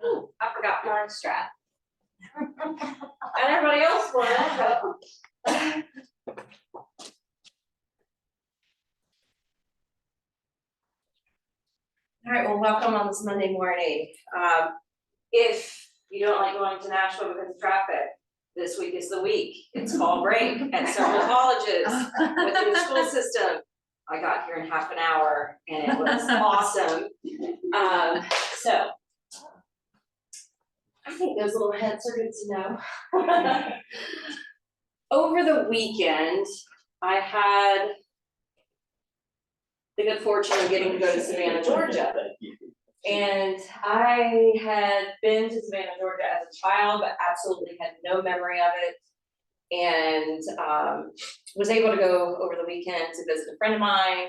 Ooh, I forgot my strap. And everybody else won. All right, well, welcome on this Monday morning. If you don't like going to Nashville because of traffic, this week is the week. It's fall break at several colleges within the school system. I got here in half an hour and it was awesome. So I think those little heads are good to know. Over the weekend, I had the good fortune of getting to go to Savannah, Georgia. And I had been to Savannah, Georgia as a child, but absolutely had no memory of it. And was able to go over the weekend to visit a friend of mine.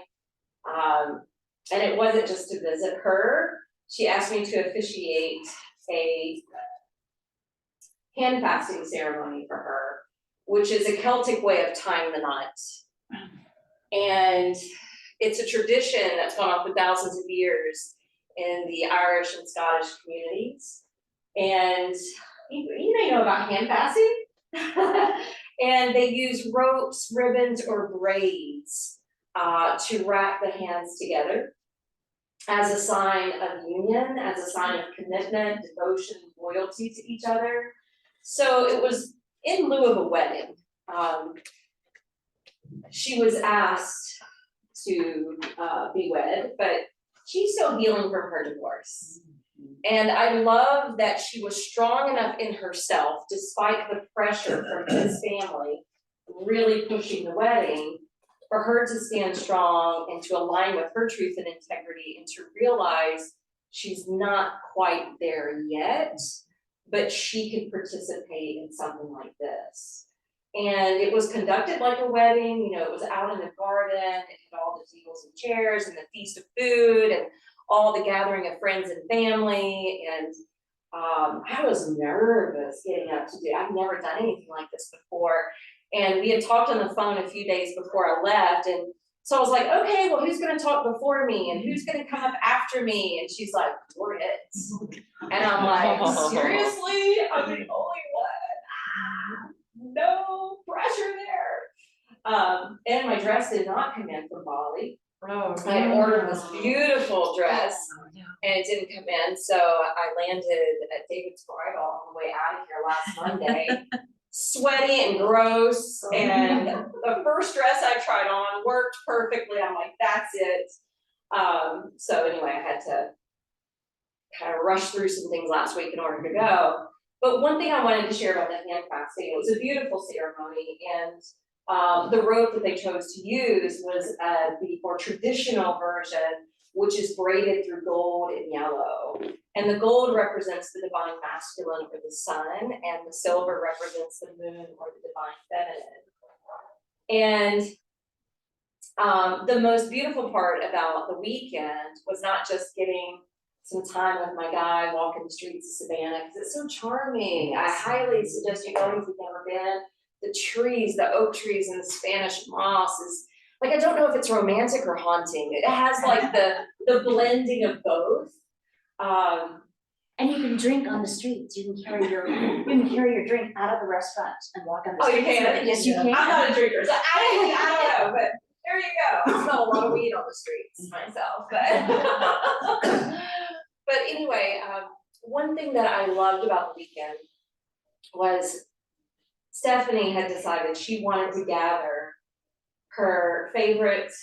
And it wasn't just to visit her. She asked me to officiate a hand fasting ceremony for her, which is a Celtic way of tying the knot. And it's a tradition that's gone on for thousands of years in the Irish and Scottish communities. And you may know about hand fasting. And they use ropes, ribbons, or braids to wrap the hands together as a sign of union, as a sign of commitment, devotion, loyalty to each other. So it was in lieu of a wedding. She was asked to be wed, but she's still healing from her divorce. And I love that she was strong enough in herself, despite the pressure from his family really pushing the wedding, for her to stand strong and to align with her truth and integrity and to realize she's not quite there yet, but she could participate in something like this. And it was conducted like a wedding, you know, it was out in the garden, it had all the tables and chairs and the feast of food and all the gathering of friends and family. And I was nervous getting up to do, I've never done anything like this before. And we had talked on the phone a few days before I left. And so I was like, okay, well, who's gonna talk before me? And who's gonna come up after me? And she's like, you're it. And I'm like, seriously? I'm the only one? No pressure there. And my dress did not come in from Bali. I had ordered this beautiful dress and it didn't come in. So I landed at David's Bridal on the way out of here last Monday, sweaty and gross. And the first dress I tried on worked perfectly. I'm like, that's it. So anyway, I had to kind of rush through some things last week in order to go. But one thing I wanted to share about the hand fasting, it was a beautiful ceremony, and the rope that they chose to use was the more traditional version, which is braided through gold and yellow. And the gold represents the divine masculine or the sun, and the silver represents the moon or the divine feminine. And the most beautiful part about the weekend was not just getting some time with my guy walking the streets of Savannah, because it's so charming. I highly suggest you go if you've never been. The trees, the oak trees and the Spanish moss is, like, I don't know if it's romantic or haunting. It has like the blending of both. And you can drink on the streets. You can carry your drink out of the restaurant and walk on the streets. Oh, you can? Yes, you can. I'm not a drinker, so I don't know, but there you go. I smell a lot of weed on the streets myself, but but anyway, one thing that I loved about the weekend was Stephanie had decided she wanted to gather her favorite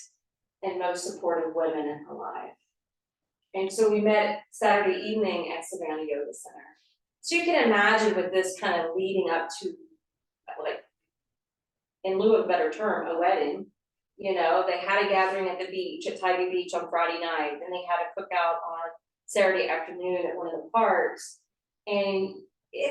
and most supportive women in her life. And so we met Saturday evening at Savannah Yoga Center. So you can imagine with this kind of leading up to, like, in lieu of a better term, a wedding. You know, they had a gathering at the beach, at Tybee Beach on Friday night. Then they had a cookout on Saturday afternoon at one of the parks. And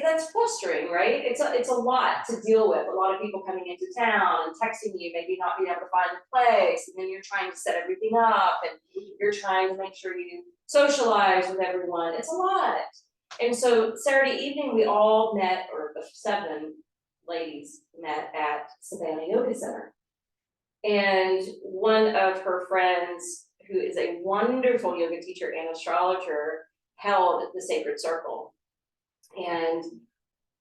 that's frustrating, right? It's a lot to deal with. A lot of people coming into town and texting you, maybe not being able to find a place, and then you're trying to set everything up, and you're trying to make sure you socialize with everyone. It's a lot. And so Saturday evening, we all met, or the 7 ladies met at Savannah Yoga Center. And one of her friends, who is a wonderful yoga teacher and astrologer, held the sacred circle. And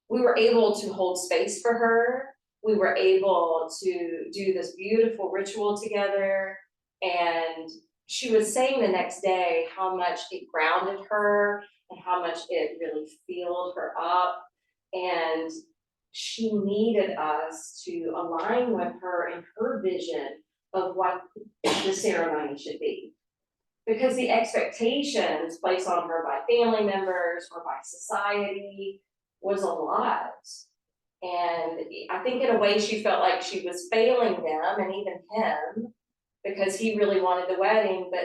we were able to hold space for her. We were able to do this beautiful ritual together. And she was saying the next day how much it grounded her and how much it really filled her up. And she needed us to align with her and her vision of what the ceremony should be. Because the expectations placed on her by family members or by society was a lot. And I think in a way she felt like she was failing them and even him, because he really wanted the wedding, but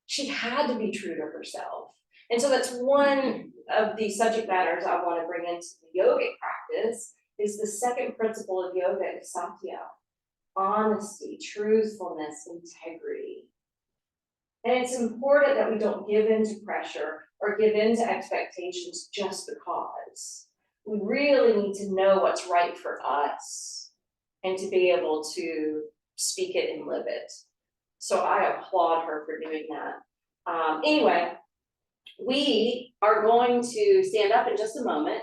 she had to be true to herself. And so that's one of the subject matters I want to bring into the yogic practice, is the second principle of yoga is satya, honesty, truthfulness, integrity. And it's important that we don't give in to pressure or give in to expectations just because. We really need to know what's right for us and to be able to speak it and live it. So I applaud her for doing that. Anyway, we are going to stand up in just a moment,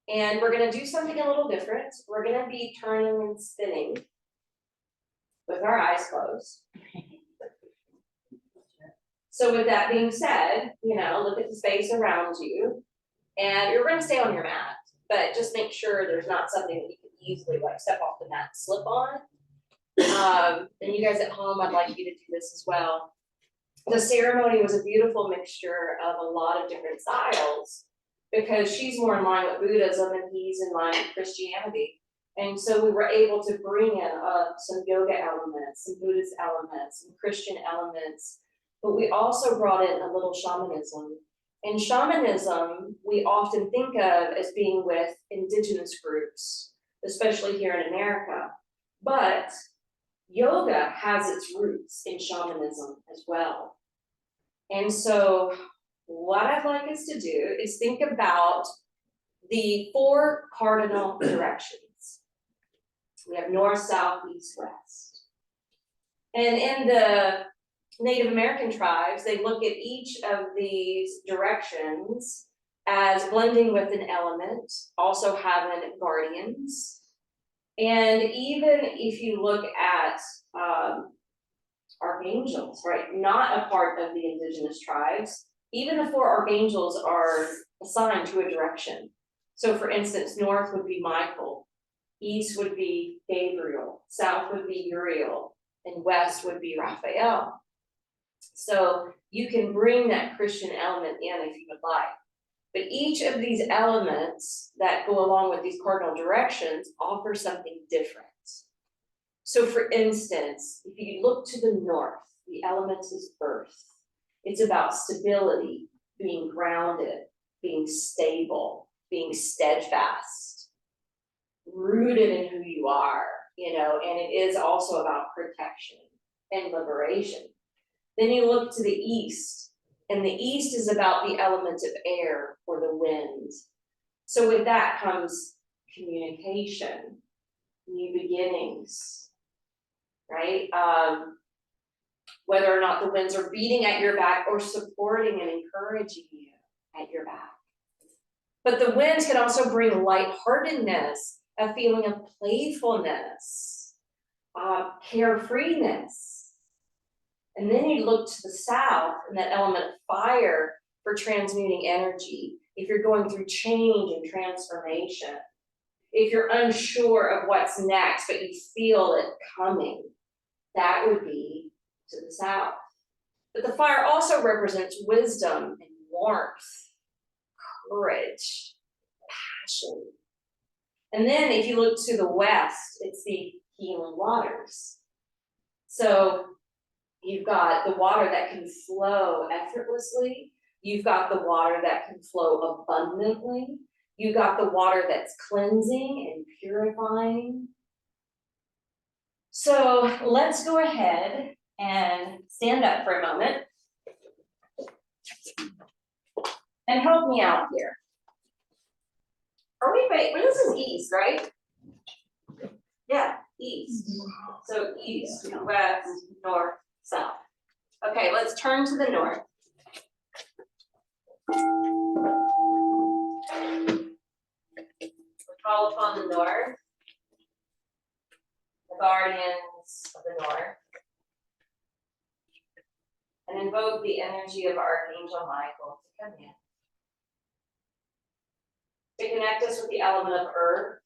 and we're gonna do something a little different. We're gonna be turning and spinning with our eyes closed. So with that being said, look at the space around you, and you're gonna stay on your mat, but just make sure there's not something that you can easily like step off the mat and slip on. And you guys at home, I'd like you to do this as well. The ceremony was a beautiful mixture of a lot of different styles, because she's more in line with Buddhism and he's in line with Christianity. And so we were able to bring in some yoga elements, some Buddhist elements, some Christian elements, but we also brought in a little shamanism. And shamanism, we often think of as being with indigenous groups, especially here in America. But yoga has its roots in shamanism as well. And so what I'd like us to do is think about the 4 cardinal directions. We have north, south, east, west. And in the Native American tribes, they look at each of these directions as blending with an element, also having guardians. And even if you look at archangels, right, not a part of the indigenous tribes, even the 4 archangels are assigned to a direction. So for instance, north would be Michael, east would be Gabriel, south would be Uriel, and west would be Raphael. So you can bring that Christian element in if you would like. But each of these elements that go along with these cardinal directions offer something different. So for instance, if you look to the north, the element is earth. It's about stability, being grounded, being stable, being steadfast, rooted in who you are, and it is also about protection and liberation. Then you look to the east, and the east is about the element of air or the wind. So with that comes communication, new beginnings, right? Whether or not the winds are beating at your back or supporting and encouraging you at your back. But the winds can also bring lightheartedness, a feeling of playfulness, carefreeness. And then you look to the south and that element of fire for transmuting energy. If you're going through change and transformation, if you're unsure of what's next, but you feel it coming, that would be to the south. But the fire also represents wisdom and warmth, courage, passion. And then if you look to the west, it's the healing waters. So you've got the water that can flow effortlessly. You've got the water that can flow abundantly. You've got the water that's cleansing and purifying. So let's go ahead and stand up for a moment. And help me out here. Wait, this is east, right? Yeah, east. So east, west, north, south. Okay, let's turn to the north. We call upon the north, the guardians of the north, and invoke the energy of Archangel Michael to come in. To connect us with the element of earth,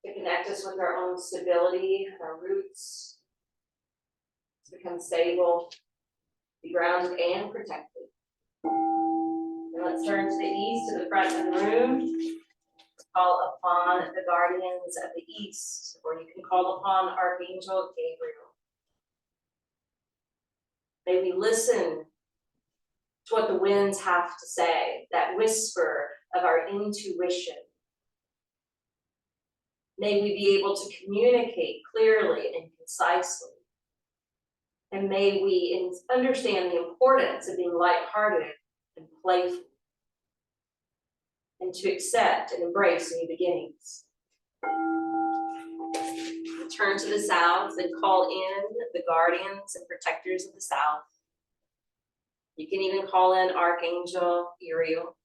to connect us with our own stability, our roots, to become stable, be grounded and protected. And let's turn to the east, to the front of the room. Call upon the guardians of the east, or you can call upon Archangel Gabriel. May we listen to what the winds have to say, that whisper of our intuition. May we be able to communicate clearly and concisely. And may we understand the importance of being lighthearted and playful, and to accept and embrace new beginnings. Turn to the south and call in the guardians and protectors of the south. You can even call in Archangel Uriel.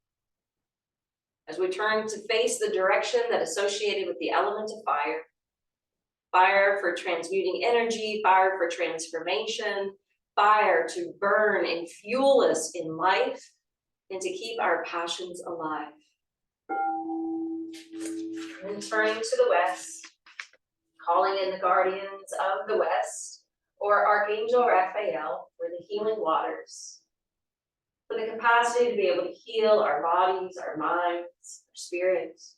As we turn to face the direction that is associated with the element of fire. Fire for transmuting energy, fire for transformation, fire to burn and fuel us in life, and to keep our passions alive. And turning to the west, calling in the guardians of the west, or Archangel Raphael, for the healing waters, for the capacity to be able to heal our bodies, our minds, our spirits,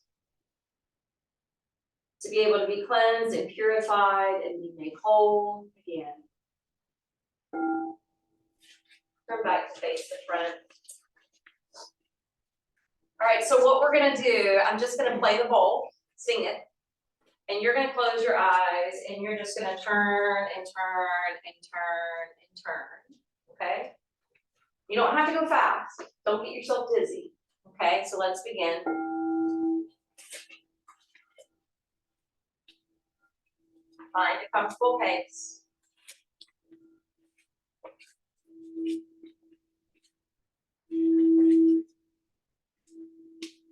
to be able to be cleansed and purified and be made whole again. Turn back to face the front. All right, so what we're gonna do, I'm just gonna play the bowl, sing it, and you're gonna close your eyes and you're just gonna turn and turn and turn and turn, okay? You don't have to go fast, don't get yourself dizzy, okay? So let's begin. Find a comfortable pace.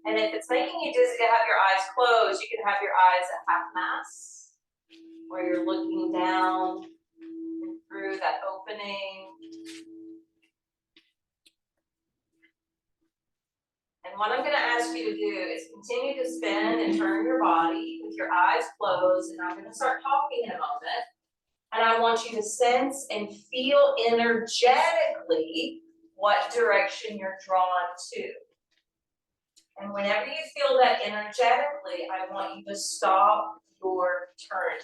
And if it's making you dizzy to have your eyes closed, you can have your eyes at half mast, where you're looking down through that opening. And what I'm going to ask you to do is continue to spin and turn your body with your eyes closed, and I'm going to start talking in a moment. And I want you to sense and feel energetically what direction you're drawn to. And whenever you feel that energetically, I want you to stop your turning.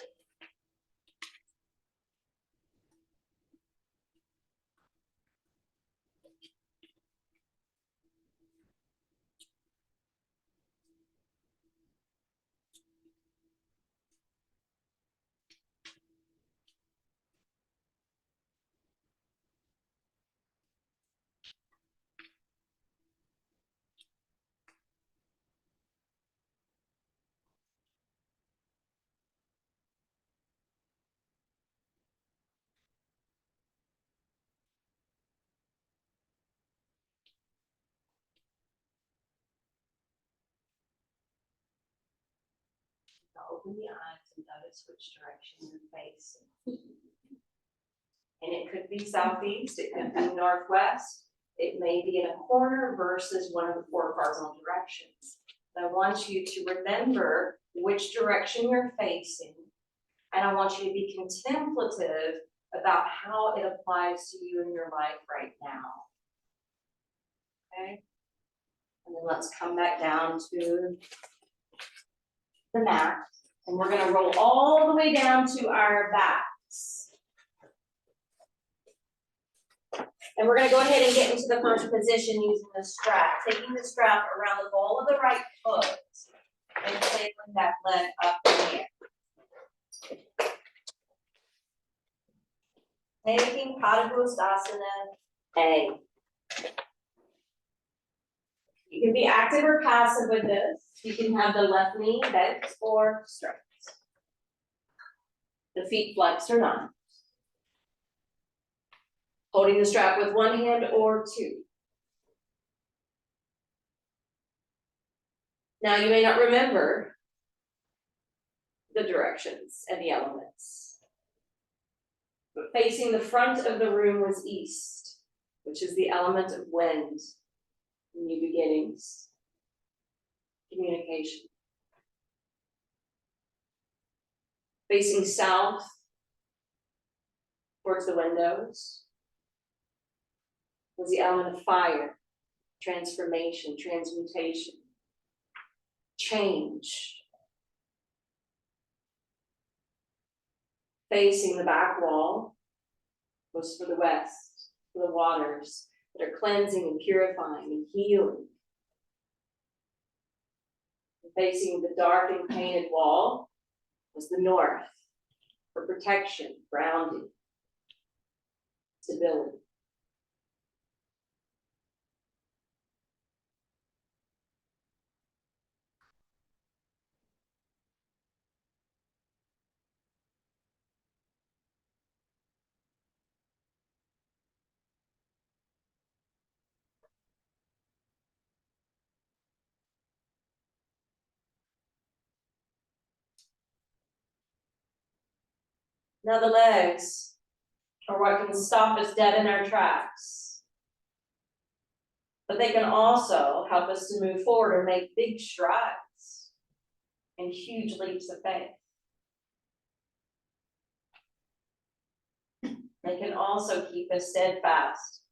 Open the eyes and notice which direction you're facing. And it could be southeast, it could be northwest, it may be in a corner versus one of the four cardinal directions. But I want you to remember which direction you're facing, and I want you to be contemplative about how it applies to you in your life right now. Okay? And then let's come back down to the mat. And we're going to roll all the way down to our backs. And we're going to go ahead and get into the first position using the strap. Taking the strap around the ball of the right foot and flailing that leg up in the air. Taking Padangusthasana A. You can be active or passive with this. You can have the left knee bent or straight. The feet flexed or not. Holding the strap with one hand or two. Now you may not remember the directions and the elements. But facing the front of the room was east, which is the element of wind, new beginnings, communication. Facing south towards the windows was the element of fire, transformation, transmutation, change. Facing the back wall was for the west, for the waters that are cleansing and purifying and healing. And facing the dark and painted wall was the north, for protection, grounding, stability. Now the legs are what can stop us dead in our tracks. But they can also help us to move forward or make big strides and huge leaps of faith. They can also keep us steadfast.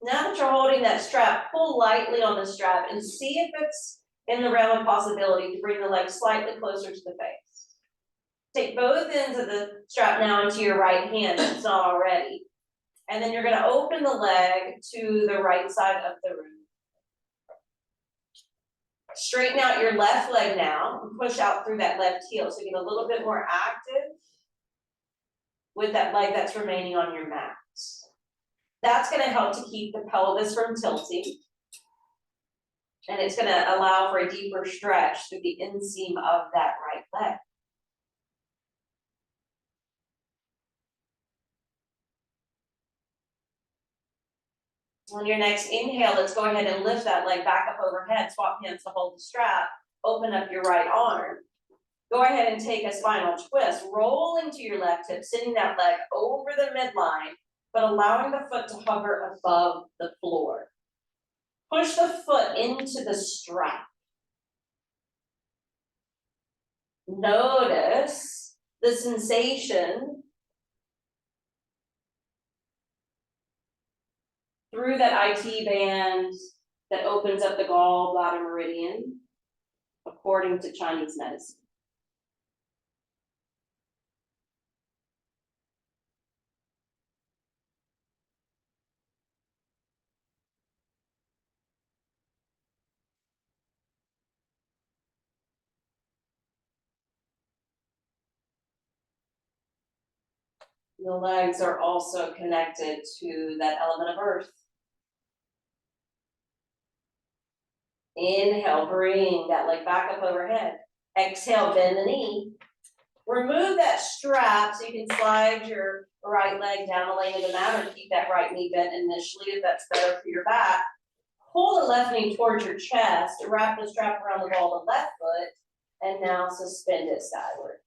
Now that you're holding that strap, pull lightly on the strap and see if it's in the realm of possibility to bring the leg slightly closer to the face. Take both ends of the strap now into your right hand if it's not already. And then you're gonna open the leg to the right side of the room. Straighten out your left leg now and push out through that left heel. So get a little bit more active with that leg that's remaining on your mat. That's gonna help to keep the pelvis from tilting. And it's gonna allow for a deeper stretch through the inseam of that right leg. On your next inhale, let's go ahead and lift that leg back up overhead, swap hands to hold the strap, open up your right arm. Go ahead and take a spinal twist, roll into your left hip, sending that leg over the midline, but allowing the foot to hover above the floor. Push the foot into the strap. Notice the sensation through that IT band that opens up the gallbladder meridian, according to Chinese medicine. The legs are also connected to that element of earth. Inhale, bring that leg back up overhead. Exhale, bend the knee. Remove that strap so you can slide your right leg down the lane of the mat or keep that right knee bent initially if that's better for your back. Pull the left knee towards your chest, wrap the strap around the ball of the left foot, and now suspend it skyward.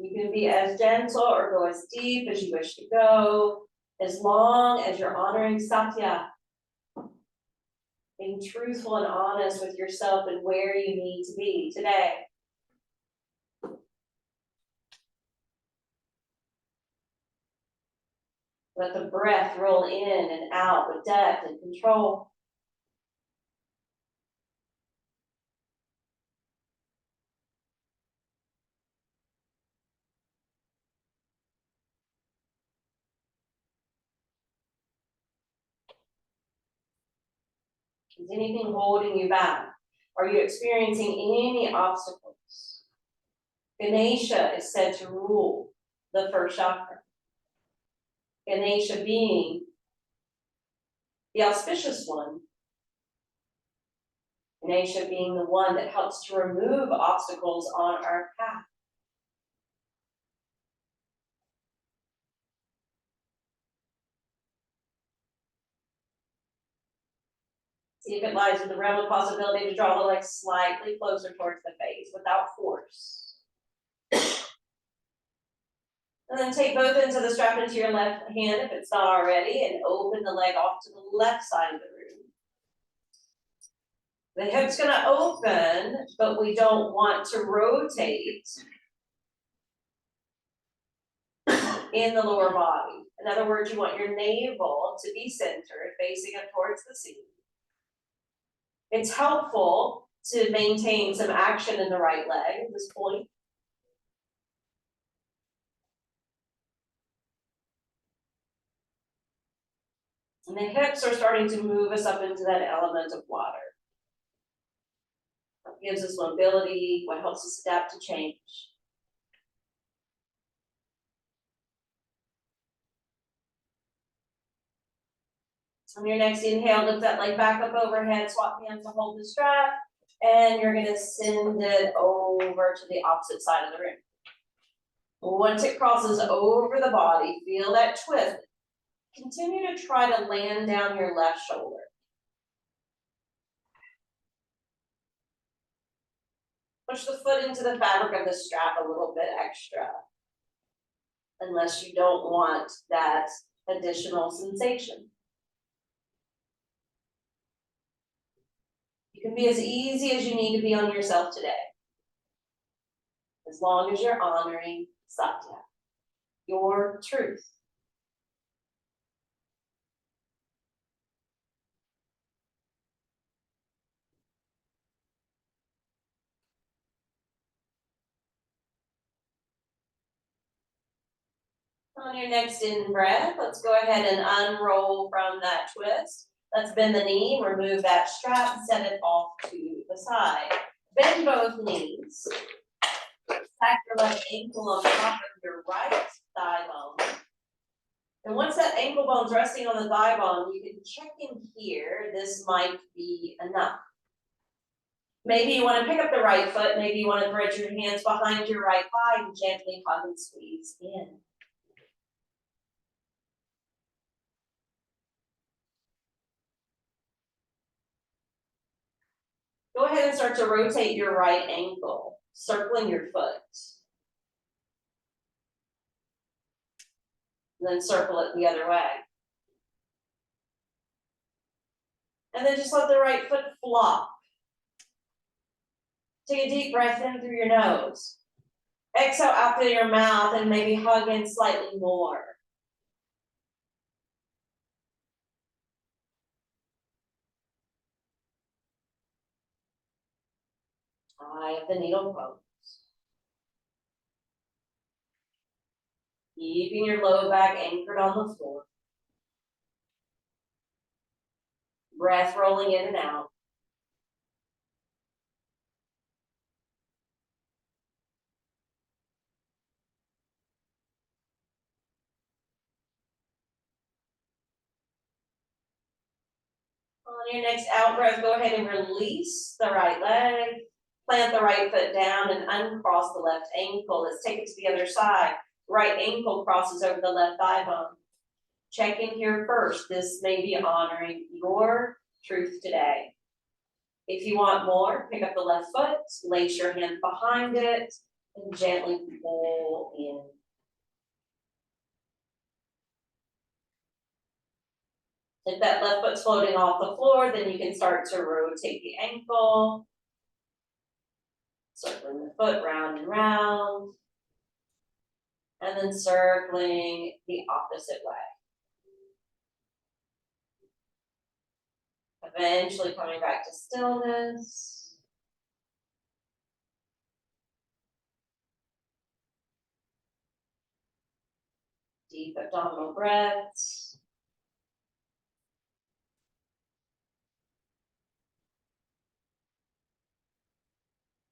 You can be as gentle or go as deep as you wish to go, as long as you're honoring Satya. Being truthful and honest with yourself and where you need to be today. Let the breath roll in and out with depth and control. Is anything holding you back? Are you experiencing any obstacles? Ganesha is said to rule the first chakra. Ganesha being the auspicious one, Ganesha being the one that helps to remove obstacles on our path. See if it lies in the realm of possibility to draw the legs slightly closer towards the face without force. And then take both ends of the strap into your left hand if it's not already, and open the leg off to the left side of the room. The hip's gonna open, but we don't want to rotate in the lower body. In other words, you want your navel to be centered, facing up towards the ceiling. It's helpful to maintain some action in the right leg at this point. And the hips are starting to move us up into that element of water. What gives us mobility, what helps us adapt to change. On your next inhale, lift that leg back up overhead, swap hands to hold the strap, and you're gonna send it over to the opposite side of the room. Once it crosses over the body, feel that twist. Continue to try to land down your left shoulder. Push the foot into the fabric of the strap a little bit extra, unless you don't want that additional sensation. You can be as easy as you need to be on yourself today, as long as you're honoring Satya, your truth. On your next in breath, let's go ahead and unroll from that twist. Let's bend the knee, remove that strap, set it off to the side. Bend both knees. Tack your left ankle on top of your right thigh bone. And once that ankle bone's resting on the thigh bone, you can check in here. This might be enough. Maybe you want to pick up the right foot. Maybe you want to bridge your hands behind your right thigh and gently hug and squeeze in. Go ahead and start to rotate your right ankle, circling your foot. And then circle it the other way. And then just let the right foot flop. Take a deep breath in through your nose. Exhale out through your mouth and maybe hug in slightly more. Eye of the needle pose. Keeping your low back anchored on the floor. Breath rolling in and out. On your next out breath, go ahead and release the right leg. Plant the right foot down and uncross the left ankle. Let's take it to the other side. Right ankle crosses over the left thigh bone. Check in here first. This may be honoring your truth today. If you want more, pick up the left foot, lace your hand behind it, and gently pull in. If that left foot's floating off the floor, then you can start to rotate the ankle. Circling the foot round and round. And then circling the opposite way. Eventually coming back to stillness. Deep abdominal breaths.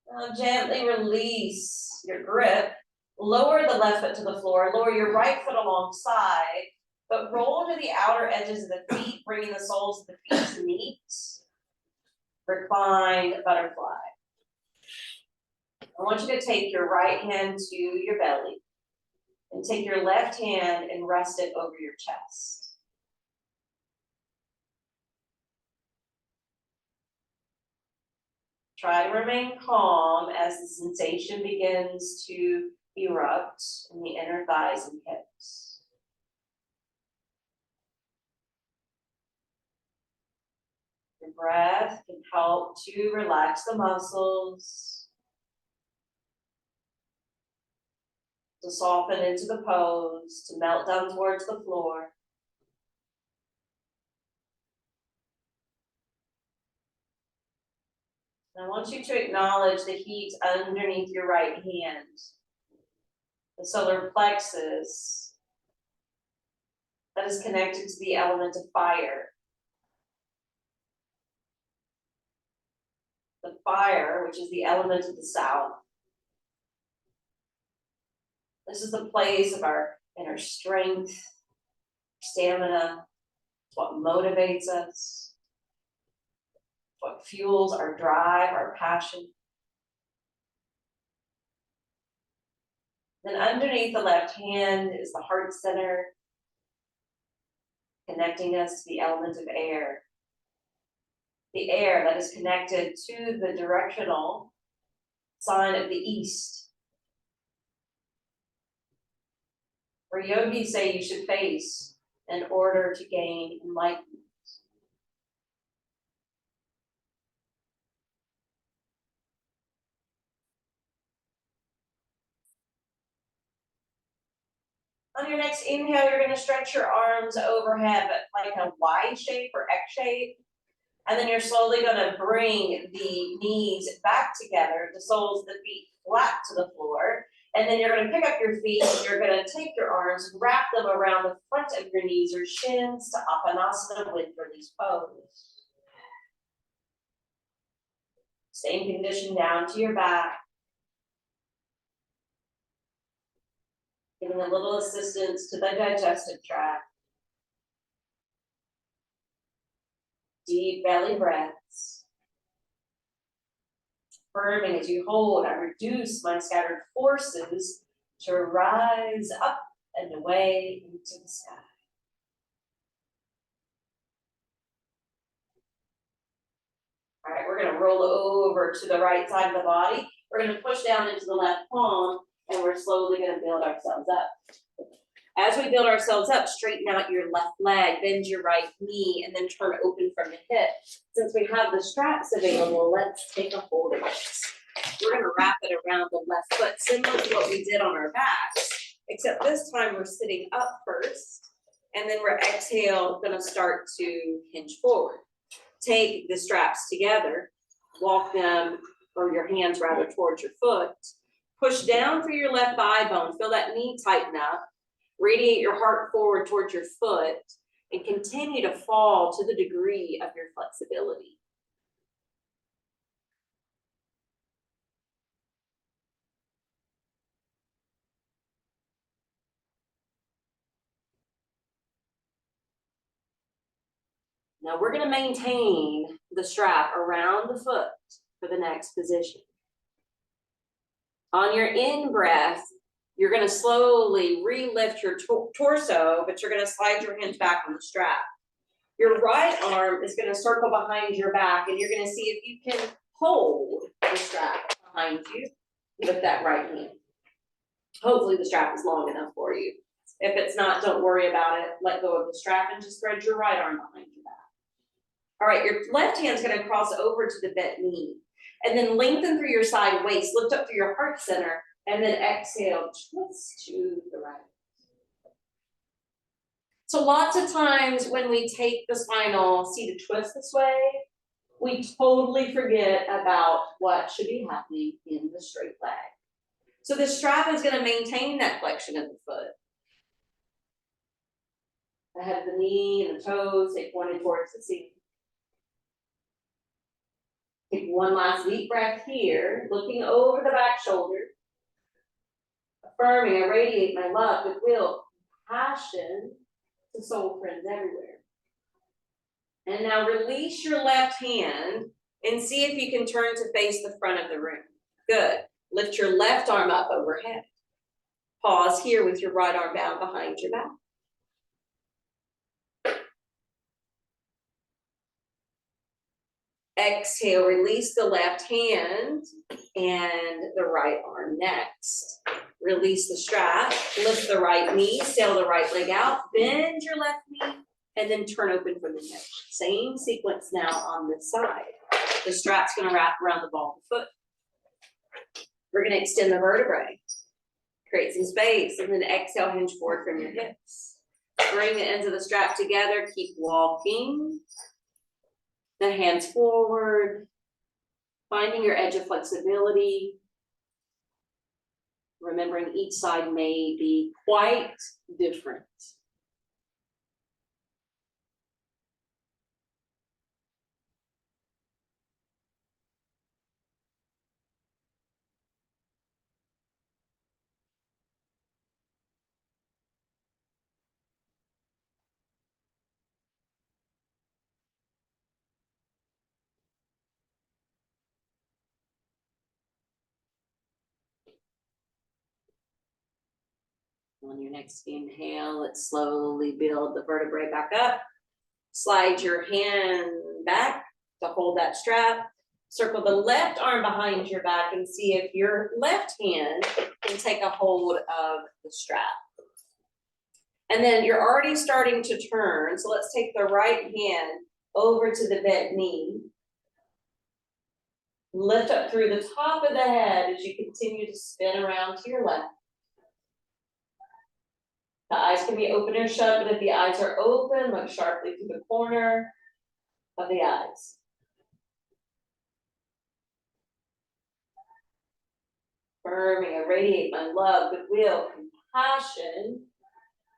Now gently release your grip. Lower the left foot to the floor. Lower your right foot alongside. But roll to the outer edges of the feet, bringing the soles of the feet to meet. reclined butterfly. I want you to take your right hand to your belly and take your left hand and rest it over your chest. Try to remain calm as the sensation begins to erupt in the inner thighs and hips. Your breath can help to relax the muscles, to soften into the pose, to melt down towards the floor. I want you to acknowledge the heat underneath your right hand, the solar plexus that is connected to the element of fire. The fire, which is the element of the south. This is the place of our inner strength, stamina. It's what motivates us. It's what fuels our drive, our passion. Then underneath the left hand is the heart center, connecting us to the element of air. The air that is connected to the directional sign of the east, where yogis say you should face in order to gain enlightenment. On your next inhale, you're going to stretch your arms overhead, but like a Y shape or X shape. And then you're slowly going to bring the knees back together, the soles of the feet flat to the floor. And then you're going to pick up your feet and you're going to take your arms and wrap them around the front of your knees or shins to Apanasana wind release pose. Same condition down to your back. Giving a little assistance to the digestive tract. Deep belly breaths. Affirming as you hold, I reduce my scattered forces to rise up and away into the sky. All right, we're going to roll over to the right side of the body. We're going to push down into the left palm, and we're slowly going to build ourselves up. As we build ourselves up, straighten out your left leg, bend your right knee, and then turn open from the hip. Since we have the straps available, let's take a hold of this. We're going to wrap it around the left foot, similar to what we did on our backs, except this time we're sitting up first, and then we're going to start to hinge forward. Take the straps together, walk them, or your hands rather, towards your foot. Push down through your left thigh bone, feel that knee tighten up. Radiate your heart forward towards your foot and continue to fall to the degree of your flexibility. Now we're going to maintain the strap around the foot for the next position. On your in-breath, you're going to slowly re-lift your torso, but you're going to slide your hands back on the strap. Your right arm is going to circle behind your back, and you're going to see if you can hold the strap behind you with that right hand. Hopefully the strap is long enough for you. If it's not, don't worry about it. Let go of the strap and just spread your right arm behind your back. All right, your left hand's going to cross over to the bent knee, and then lengthen through your side waist, lift up through your heart center, and then exhale, twist to the right. So lots of times when we take the spinal seated twist this way, we totally forget about what should be happening in the straight leg. So the strap is going to maintain that flexion of the foot. The head of the knee and the toes, they pointed towards the ceiling. Take one last deep breath here, looking over the back shoulder. Affirming, I radiate my love, goodwill, passion to soul friends everywhere. And now release your left hand And see if you can turn to face the front of the room. Good. Lift your left arm up overhead. Pause here with your right arm bound behind your back. Exhale, release the left hand and the right arm next. Release the strap, lift the right knee, sail the right leg out, bend your left knee, and then turn open from the hip. Same sequence now on this side. The strap's gonna wrap around the ball of the foot. We're gonna extend the vertebrae. Create some space, and then exhale, hinge forward from your hips. Bring the ends of the strap together, keep walking. The hands forward, finding your edge of flexibility. Remembering each side may be quite different. On your next inhale, let's slowly build the vertebrae back up. Slide your hand back to hold that strap. Circle the left arm behind your back and see if your left hand can take a hold of the strap. And then you're already starting to turn, so let's take the right hand over to the bent knee. Lift up through the top of the head as you continue to spin around to your left. The eyes can be open or shut, but if the eyes are open, look sharply to the corner of the eyes. Affirming, I radiate my love, goodwill, compassion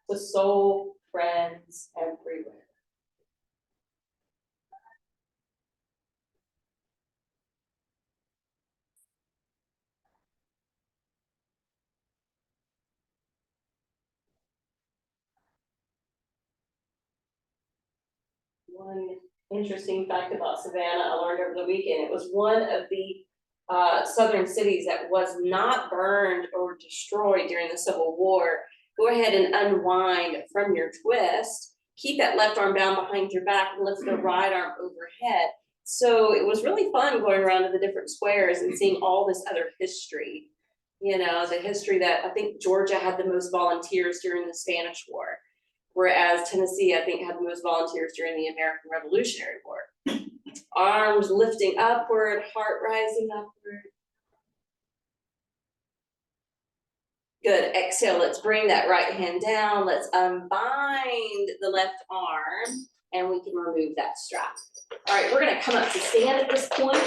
to soul friends everywhere. One interesting fact about Savannah I learned over the weekend, it was one of the southern cities that was not burned or destroyed during the Civil War. Go ahead and unwind from your twist. Keep that left arm down behind your back and lift the right arm overhead. So it was really fun going around to the different squares and seeing all this other history. You know, the history that I think Georgia had the most volunteers during the Spanish War, whereas Tennessee, I think, had the most volunteers during the American Revolutionary War. Arms lifting upward, heart rising upward. Good, exhale, let's bring that right hand down. Let's unbind the left arm and we can remove that strap. All right, we're gonna come up to stand at this point.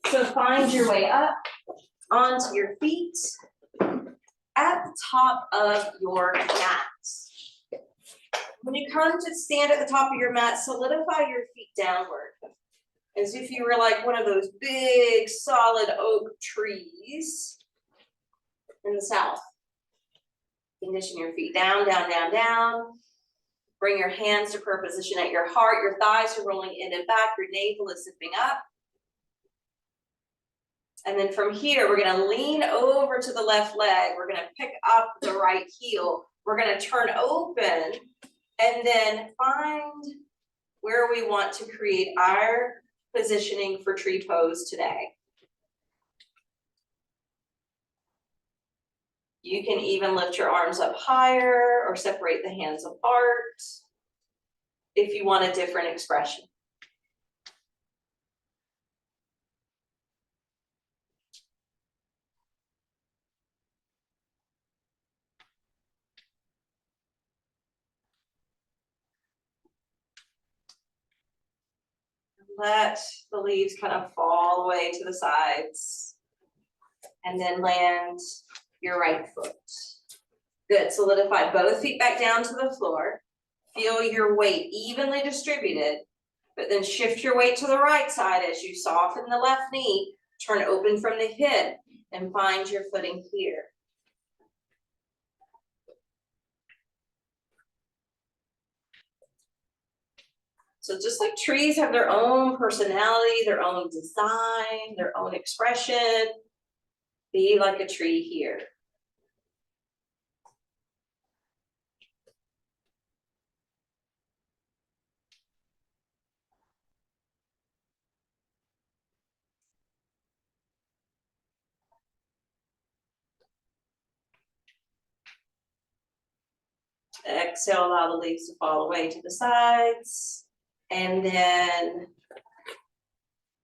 So find your way up onto your feet at the top of your mat. When you come to stand at the top of your mat, solidify your feet downward. As if you were like one of those big solid oak trees in the south. Condition your feet down, down, down, down. Bring your hands to prayer position at your heart. Your thighs are rolling in and back. Your navel is zipping up. And then from here, we're gonna lean over to the left leg. We're gonna pick up the right heel. We're gonna turn open and then find where we want to create our positioning for tree pose today. You can even lift your arms up higher or separate the hands apart if you want a different expression. Let the leaves kind of fall away to the sides and then land your right foot. Good, solidify both feet back down to the floor. Feel your weight evenly distributed, but then shift your weight to the right side as you soften the left knee, turn open from the hip, and find your footing here. So just like trees have their own personality, their own design, their own expression, be like a tree here. Exhale, allow the leaves to fall away to the sides. And then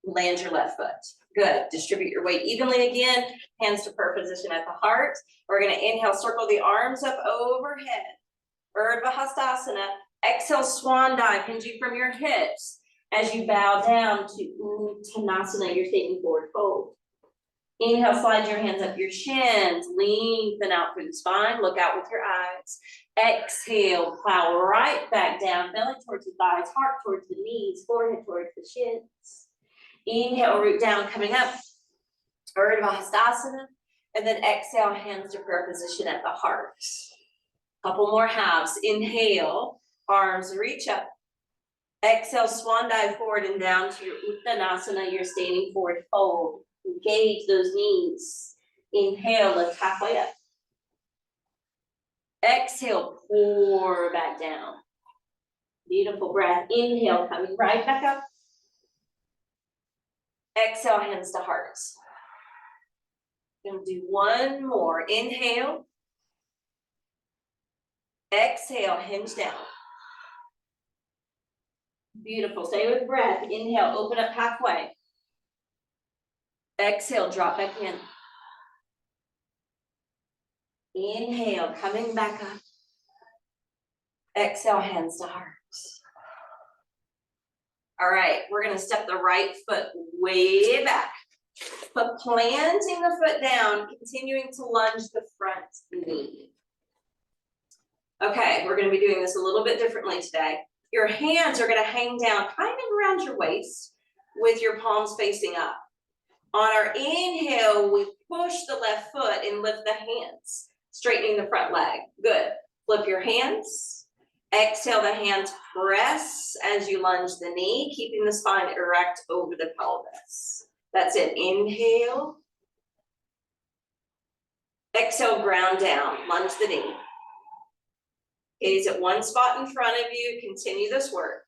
land your left foot. Good. Distribute your weight evenly again. Hands to prayer position at the heart. We're going to inhale, circle the arms up overhead. Urdhva Hastasana. Exhale, swan dive, hinging from your hips as you bow down to Uttanasana, your standing forward fold. Inhale, slide your hands up your shins, lengthen out through the spine, look out with your eyes. Exhale, plow right back down, belly towards the thighs, heart towards the knees, forehead towards the shins. Inhale, root down, coming up, Urdhva Hastasana, and then exhale, hands to prayer position at the heart. Couple more halves. Inhale, arms reach up. Exhale, swan dive forward and down to your Uttanasana, your standing forward fold. Engage those knees. Inhale, lift halfway up. Exhale, pour back down. Beautiful breath. Inhale, coming right back up. Exhale, hands to hearts. Gonna do one more. Inhale. Exhale, hinge down. Beautiful. Stay with breath. Inhale, open up halfway. Exhale, drop back in. Inhale, coming back up. Exhale, hands to hearts. All right, we're gonna step the right foot way back. But planting the foot down, continuing to lunge the front knee. Okay, we're gonna be doing this a little bit differently today. Your hands are gonna hang down kind of around your waist with your palms facing up. On our inhale, we push the left foot and lift the hands, straightening the front leg. Good. Flip your hands. Exhale, the hands press as you lunge the knee, keeping the spine erect over the pelvis. That's it. Inhale. Exhale, ground down, lunge the knee. Gaze at one spot in front of you. Continue this work.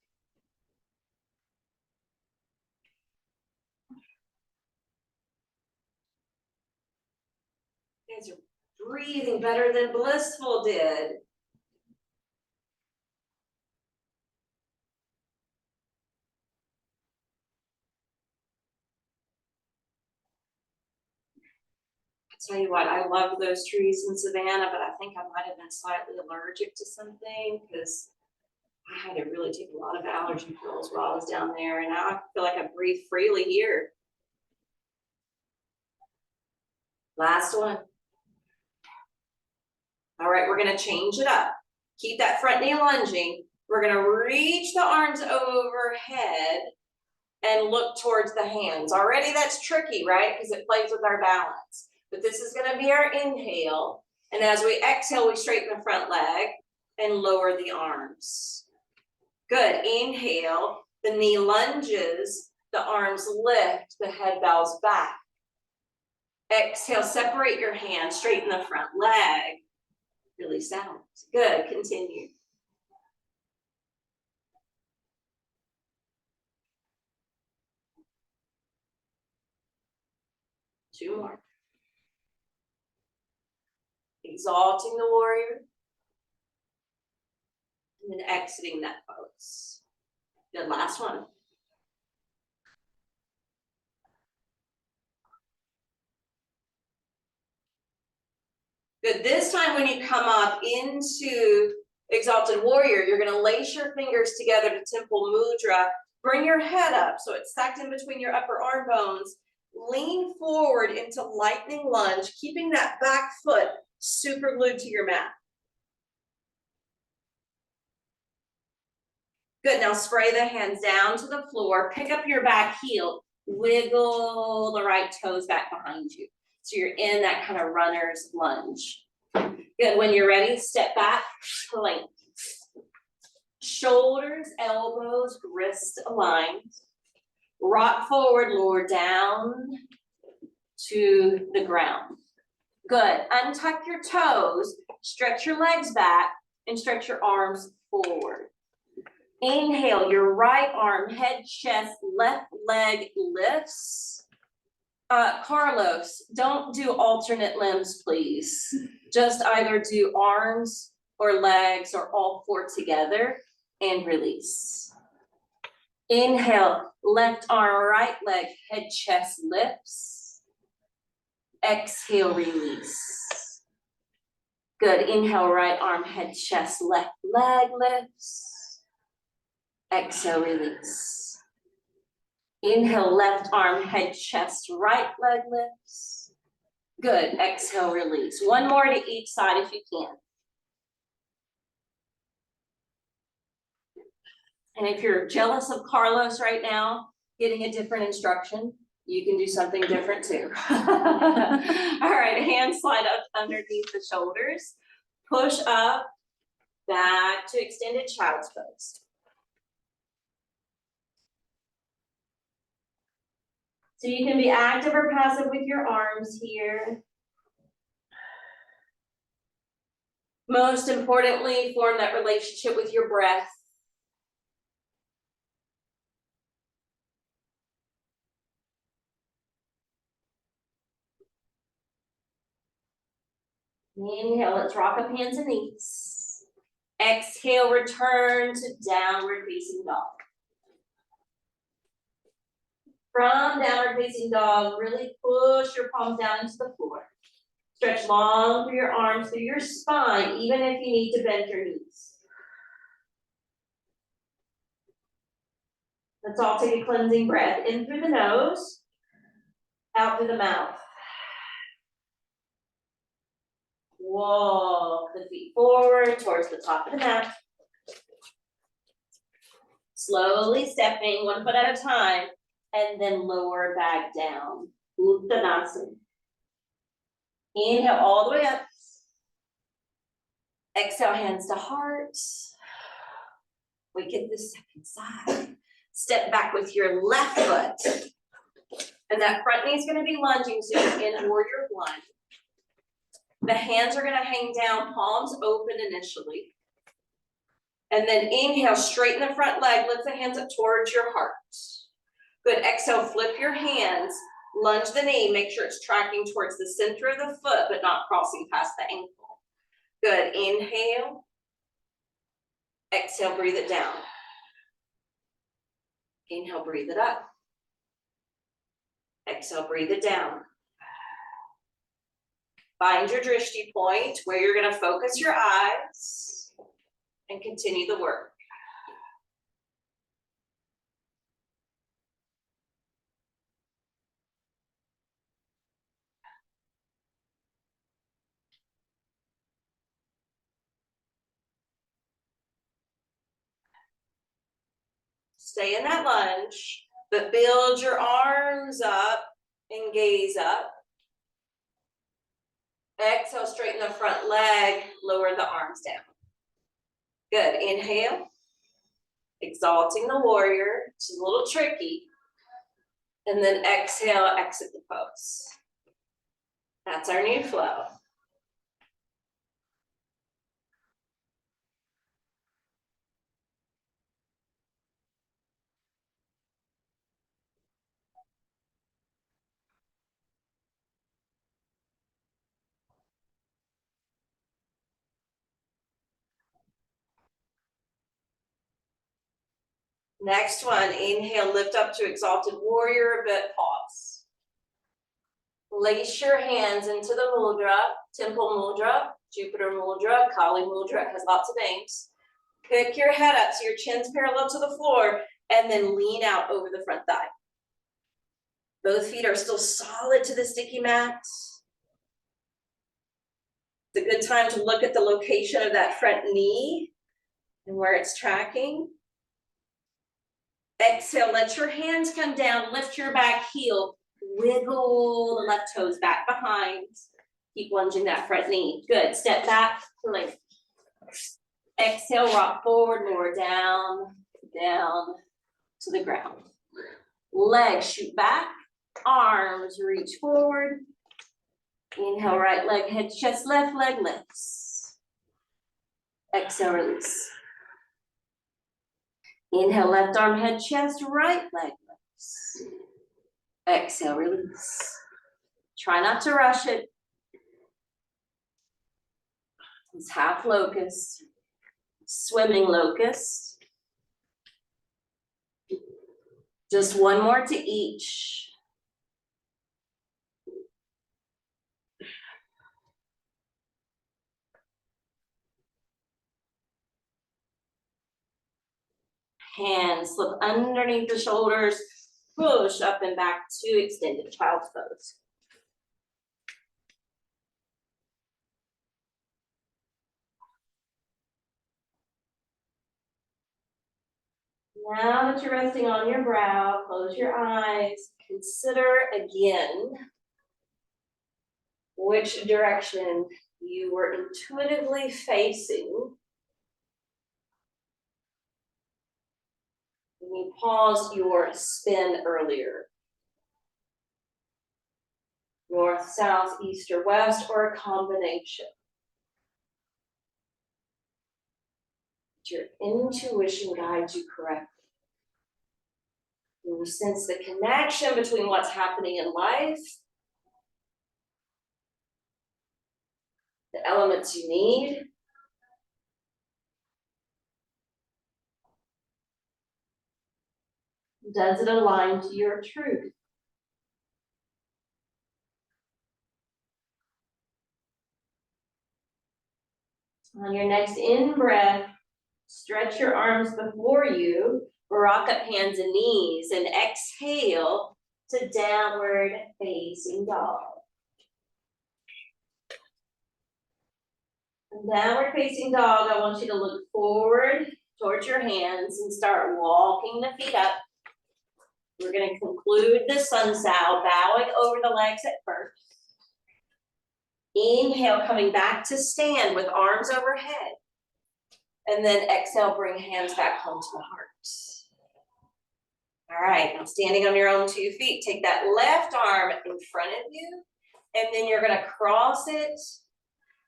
You guys are breathing better than Blissful did. Tell you what, I love those trees in Savannah, but I think I might have been slightly allergic to something because I had to really take a lot of allergy pills while I was down there, and now I feel like I breathe freely here. Last one. All right, we're gonna change it up. Keep that front knee lunging. We're gonna reach the arms overhead and look towards the hands. Already that's tricky, right? Because it plays with our balance. But this is gonna be our inhale. And as we exhale, we straighten the front leg and lower the arms. Good, inhale, the knee lunges, the arms lift, the head bows back. Exhale, separate your hands, straighten the front leg. Really sound. Good, continue. Two more. Exalting the warrior. And then exiting that pose. Good, last one. Good, this time when you come up into exalted warrior, you're gonna lace your fingers together to temple mudra. Bring your head up so it's stacked in between your upper arm bones. Lean forward into lightning lunge, keeping that back foot super glued to your mat. Good, now spray the hands down to the floor, pick up your back heel, wiggle the right toes back behind you. So you're in that kind of runner's lunge. Good, when you're ready, step back, plank. Shoulders, elbows, wrists aligned. Rock forward, lower down to the ground. Good. Untuck your toes, stretch your legs back, and stretch your arms forward. Inhale, your right arm, head, chest, left leg lifts. Carlos, don't do alternate limbs, please. Just either do arms or legs or all four together and release. Inhale, left arm, right leg, head, chest lifts. Exhale, release. Good. Inhale, right arm, head, chest, left leg lifts. Exhale, release. Inhale, left arm, head, chest, right leg lifts. Good. Exhale, release. One more to each side if you can. And if you're jealous of Carlos right now, getting a different instruction, you can do something different too. All right, hands slide up underneath the shoulders. Push up, back to extended child's pose. So you can be active or passive with your arms here. Most importantly, form that relationship with your breath. Inhale, let's rock up hands and knees. Exhale, return to downward facing dog. From downward facing dog, really push your palms down into the floor. Stretch long through your arms, through your spine, even if you need to bend your knees. Let's all take a cleansing breath in through the nose, out through the mouth. Walk the feet forward towards the top of the mat. Slowly stepping one foot at a time, and then lower back down. Uttanasana. Inhale all the way up. Exhale, hands to heart. We get the second side. Step back with your left foot. And that front knee is going to be lunging, so you're in warrior one. The hands are going to hang down, palms open initially. And then inhale, straighten the front leg, lift the hands up towards your heart. Good, exhale, flip your hands, lunge the knee, make sure it's tracking towards the center of the foot, but not crossing past the ankle. Good, inhale. Exhale, breathe it down. Inhale, breathe it up. Exhale, breathe it down. Find your drishti point where you're going to focus your eyes and continue the work. Stay in that lunge, but build your arms up and gaze up. Exhale, straighten the front leg, lower the arms down. Good, inhale. Exalting the warrior, which is a little tricky. And then exhale, exit the pose. That's our new flow. Next one, inhale, lift up to exalted warrior, but pause. Lace your hands into the mudra, temple mudra, Jupiter mudra, Kali mudra, it has lots of names. Pick your head up so your chin's parallel to the floor, and then lean out over the front thigh. Both feet are still solid to the sticky mat. It's a good time to look at the location of that front knee and where it's tracking. Exhale, let your hands come down, lift your back heel, wiggle the left toes back behind. Keep lunging that front knee. Good, step back, length. Exhale, rock forward, lower down, down to the ground. Legs shoot back, arms reach forward. Inhale, right leg, head, chest, left leg lifts. Exhale, release. Inhale, left arm, head, chest, right leg lifts. Exhale, release. Try not to rush it. It's half locust, swimming locust. Just one more to each. Hands slip underneath the shoulders, push up and back to extended child's pose. Now that you're resting on your brow, close your eyes. Consider again which direction you were intuitively facing when you paused your spin earlier. North, south, east, or west, or a combination. Your intuition guides you correctly. You sense the connection between what's happening in life, the elements you need, does it align to your truth? On your next in-breath, stretch your arms before you, rock up hands and knees, and exhale to downward facing dog. In downward facing dog, I want you to look forward towards your hands and start walking the feet up. We're going to conclude the sun sow, bowing over the legs at first. Inhale, coming back to stand with arms overhead. And then exhale, bring hands back home to the heart. All right, now standing on your own 2 feet, take that left arm in front of you, and then you're gonna cross it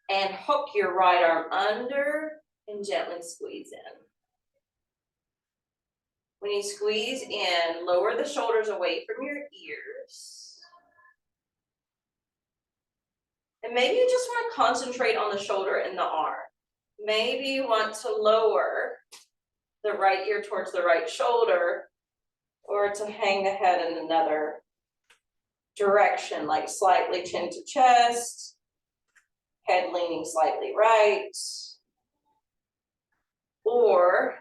and hook your right arm under and gently squeeze in. When you squeeze in, lower the shoulders away from your ears. And maybe you just want to concentrate on the shoulder and the arm. Maybe you want to lower the right ear towards the right shoulder, or to hang the head in another direction, like slightly chin to chest, head leaning slightly right, or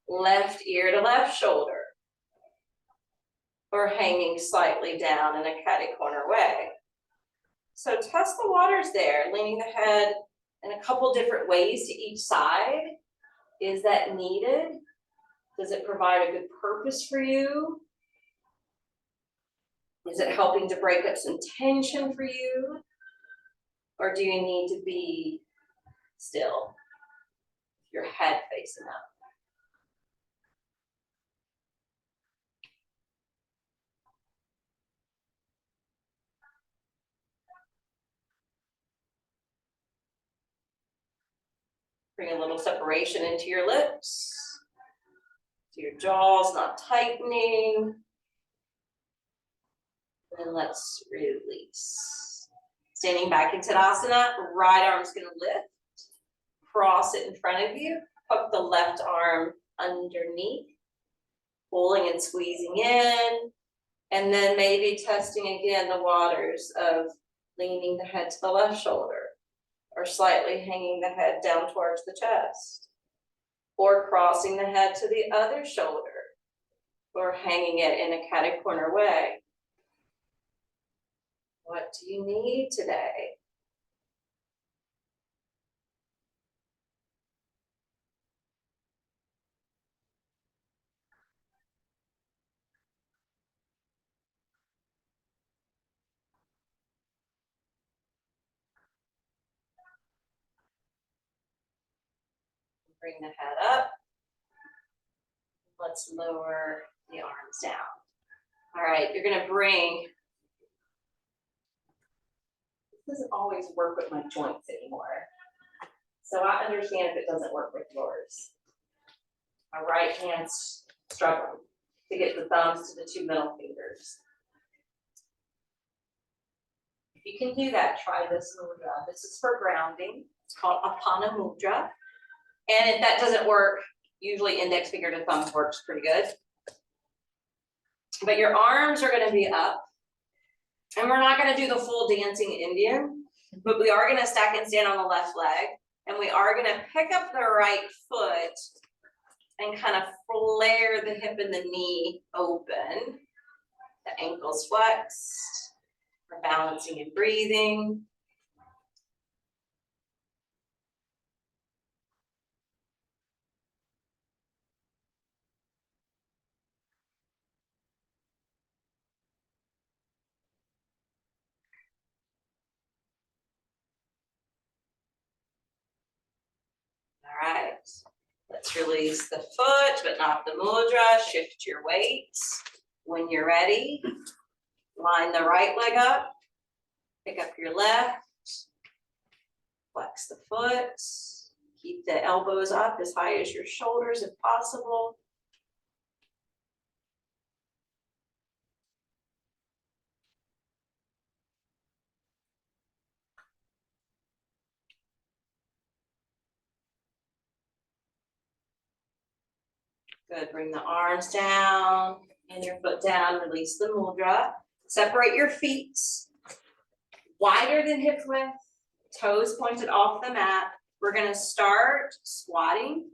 left ear to left shoulder, or hanging slightly down in a catty corner way. So test the waters there, leaning the head in a couple different ways to each side. Is that needed? Does it provide a good purpose for you? Is it helping to break up some tension for you? Or do you need to be still, your head facing up? Bring a little separation into your lips. So your jaw's not tightening. And let's release. Standing back in Tadasana, right arm's gonna lift. Cross it in front of you. Hook the left arm underneath. Pulling and squeezing in. And then maybe testing again the waters of leaning the head to the left shoulder, or slightly hanging the head down towards the chest, or crossing the head to the other shoulder, or hanging it in a catty corner way. What do you need today? Bring the head up. Let's lower the arms down. All right, you're gonna bring. This doesn't always work with my joints anymore. So I understand if it doesn't work with yours. My right hand's struggling to get the thumbs to the two middle fingers. If you can do that, try this mudra. This is for grounding. It's called Apana Mudra. And if that doesn't work, usually index finger to thumb works pretty good. But your arms are gonna be up. And we're not gonna do the full dancing Indian, but we are gonna stack and stand on the left leg. And we are gonna pick up the right foot and kind of flare the hip and the knee open. The ankles flexed. We're balancing and breathing. All right, let's release the foot, but not the mudra. Shift your weight. When you're ready, line the right leg up, pick up your left, flex the foot, keep the elbows up as high as your shoulders if possible. Good, bring the arms down and your foot down, release the mudra. Separate your feet, wider than hip width, toes pointed off the mat. We're gonna start squatting,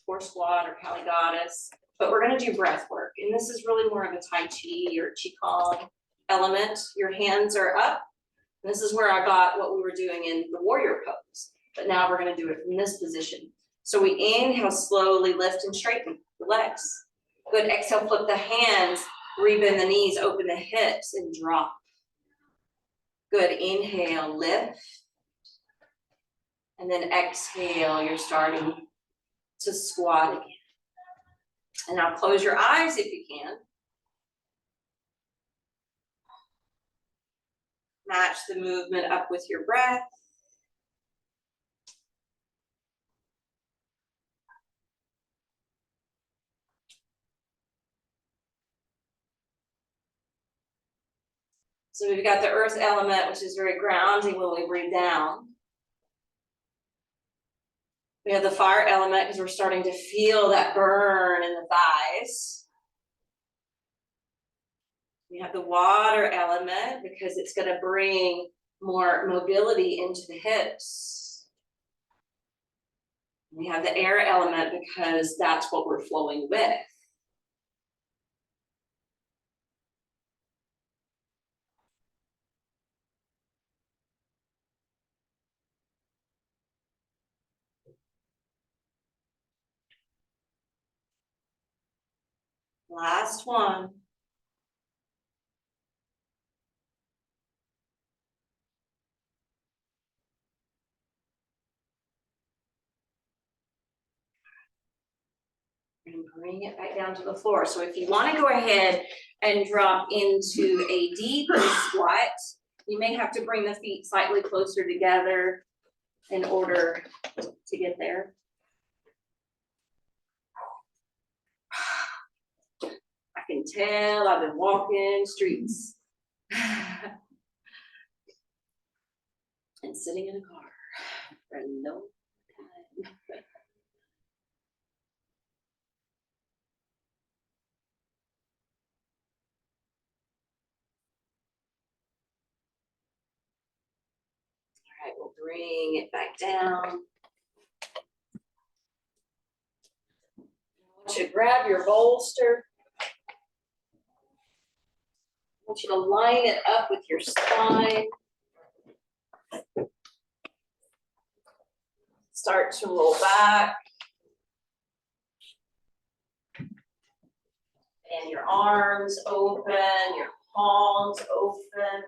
or squat or Kali Goddess, but we're gonna do breath work. And this is really more of a Tai Chi or Qigong element. Your hands are up. And this is where I got what we were doing in the warrior pose, but now we're gonna do it from this position. So we inhale, slowly lift and straighten the legs. Good, exhale, flip the hands, rebend the knees, open the hips and drop. Good, inhale, lift. And then exhale, you're starting to squat again. And now close your eyes if you can. Match the movement up with your breath. So we've got the earth element, which is very grounding when we breathe down. We have the fire element because we're starting to feel that burn in the thighs. We have the water element because it's going to bring more mobility into the hips. We have the air element because that's what we're flowing with. Last one. And bring it back down to the floor. So if you want to go ahead and drop into a deeper squat, you may have to bring the feet slightly closer together in order to get there. I can tell I've been walking streets and sitting in a car for no time. All right, we'll bring it back down. I want you to grab your bolster. I want you to line it up with your spine. Start to roll back. And your arms open, your palms open.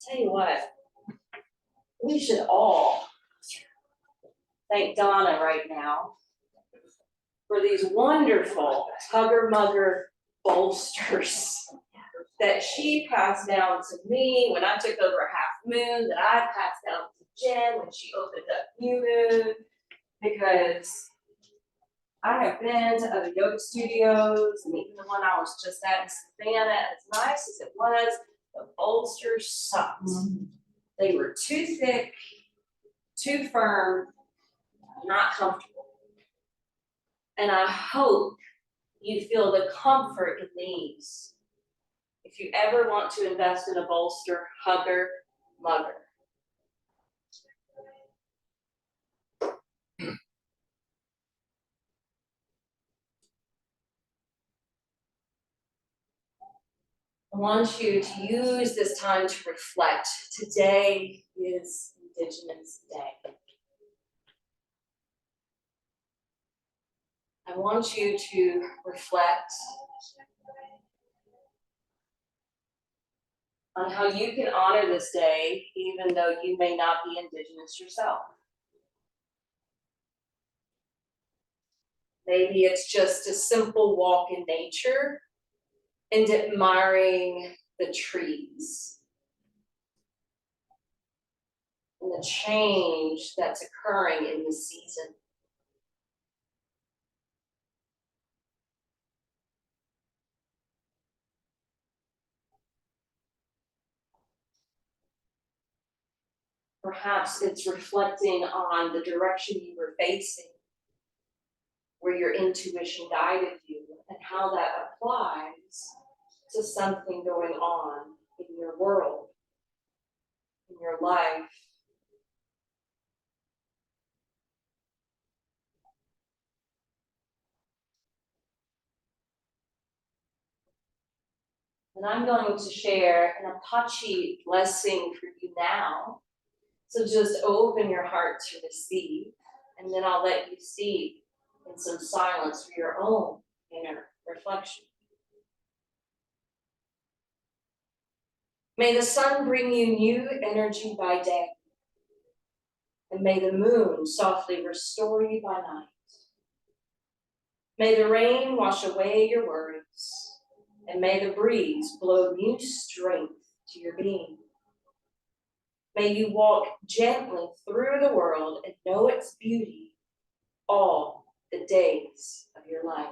tell you what, we should all thank Donna right now for these wonderful Hugger Mugger bolsters that she passed down to me when I took over Half Moon, that I passed down to Jen when she opened up New Moon, because I have been to other yoga studios, and even the one I was just at in Savannah, as nice as it was, the bolsters sucked. They were too thick, too firm, not comfortable. And I hope you feel the comfort in these. If you ever want to invest in a bolster, Hugger Mugger. I want you to use this time to reflect. Today is Indigenous Day. I want you to reflect on how you can honor this day, even though you may not be Indigenous yourself. Maybe it's just a simple walk in nature and admiring the trees and the change that's occurring in the season. Perhaps it's reflecting on the direction you were facing, where your intuition guided you, and how that applies to something going on in your world, in your life. And I'm going to share an Apache blessing for you now. So just open your heart to receive, and then I'll let you see in some silence for your own inner reflection. May the sun bring you new energy by day, and may the moon softly restore you by night. May the rain wash away your worries, and may the breeze blow new strength to your being. May you walk gently through the world and know its beauty all the days of your life.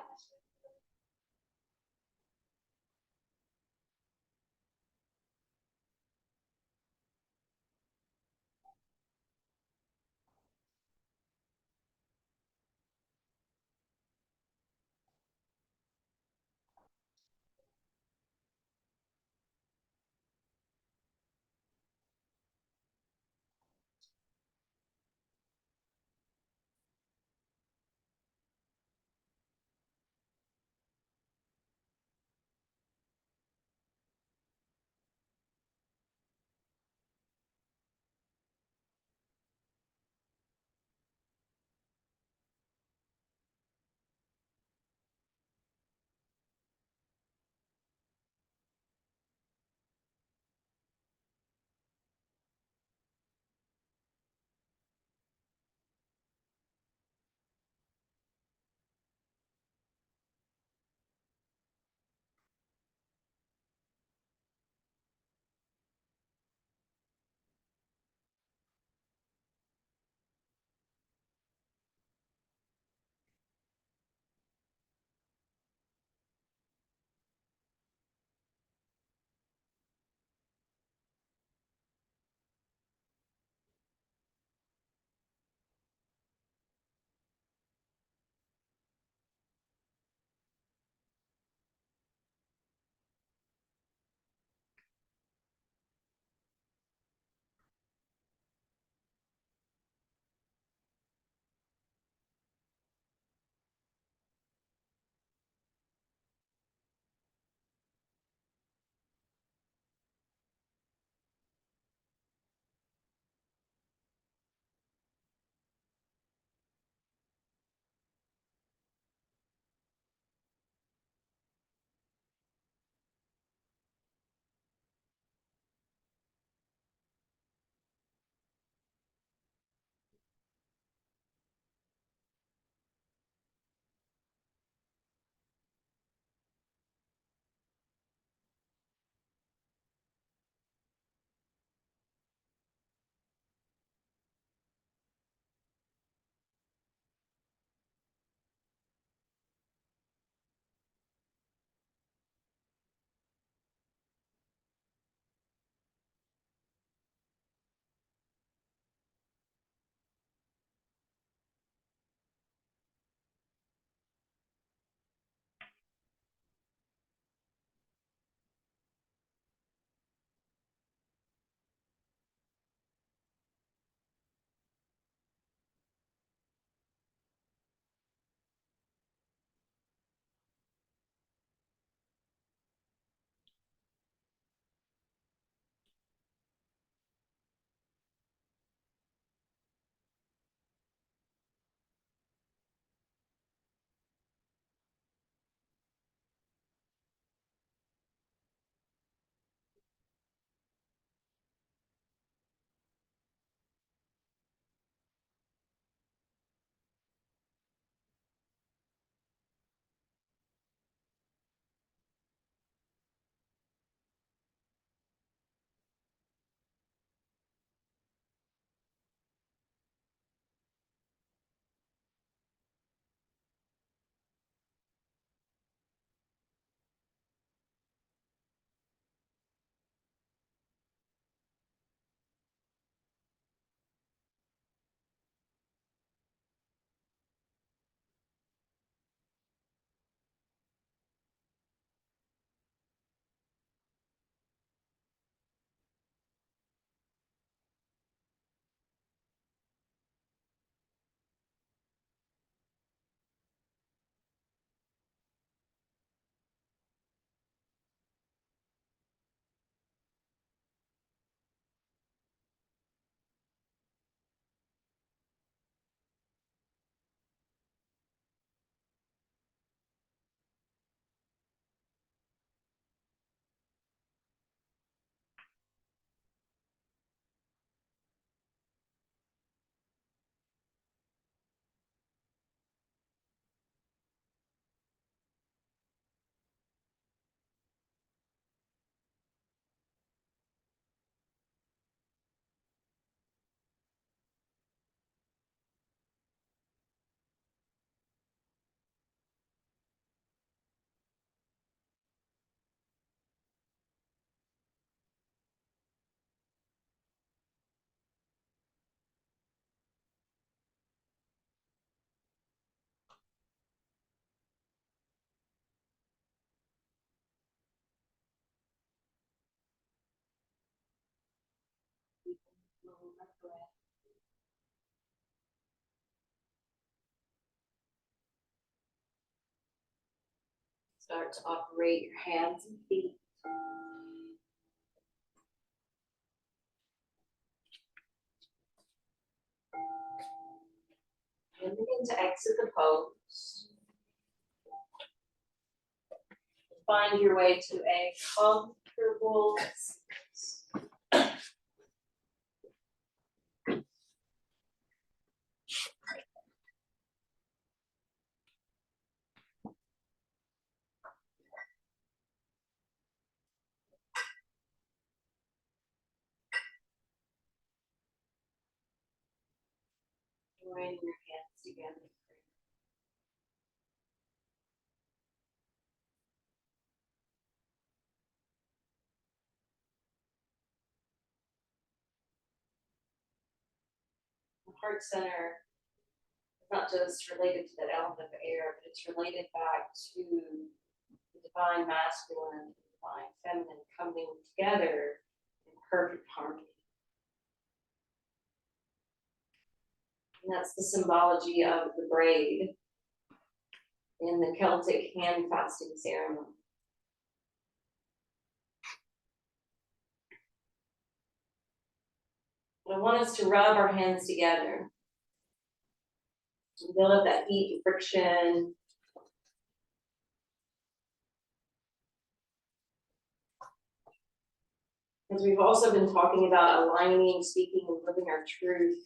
breath. Start to operate your hands and feet. And begin to exit the pose. Find your way to a comfortable space. Join your hands together. The heart center is not just related to that element of air, but it's related back to the divine masculine and the divine feminine coming together in perfect harmony. And that's the symbology of the braid in the Celtic hand fasting ceremony. I want us to rub our hands together and build up that heat and friction. Because we've also been talking about aligning, speaking, and living our truth.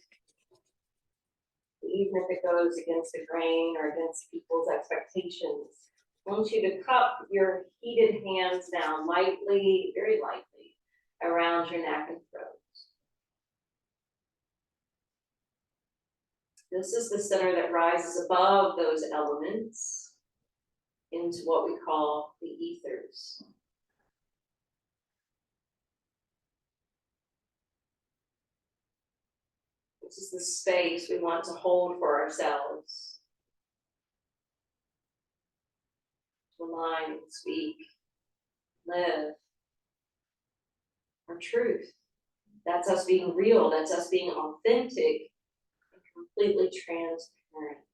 Even if it goes against the grain or against people's expectations. I want you to cup your heated hands down lightly, very lightly, around your neck and throat. This is the center that rises above those elements into what we call the ethers. This is the space we want to hold for ourselves. To align, speak, live our truth. That's us being real, that's us being authentic and completely transparent.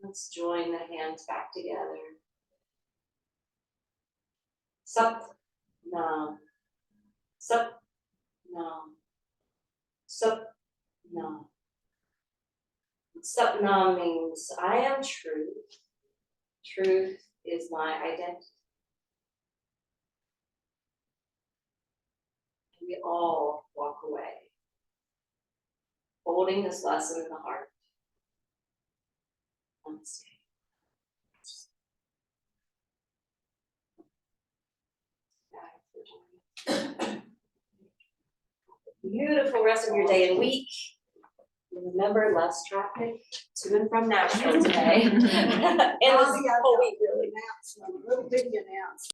Let's join the hands back together. Sat Nam. Sat Nam. Sat Nam. Sat Nam means I am truth. Truth is my identity. We all walk away, holding this lesson in the heart. Namaste. Beautiful rest of your day and week. Remember, less traffic to and from Nashville today. And this whole week, really. Announcement, a little bitty announcement.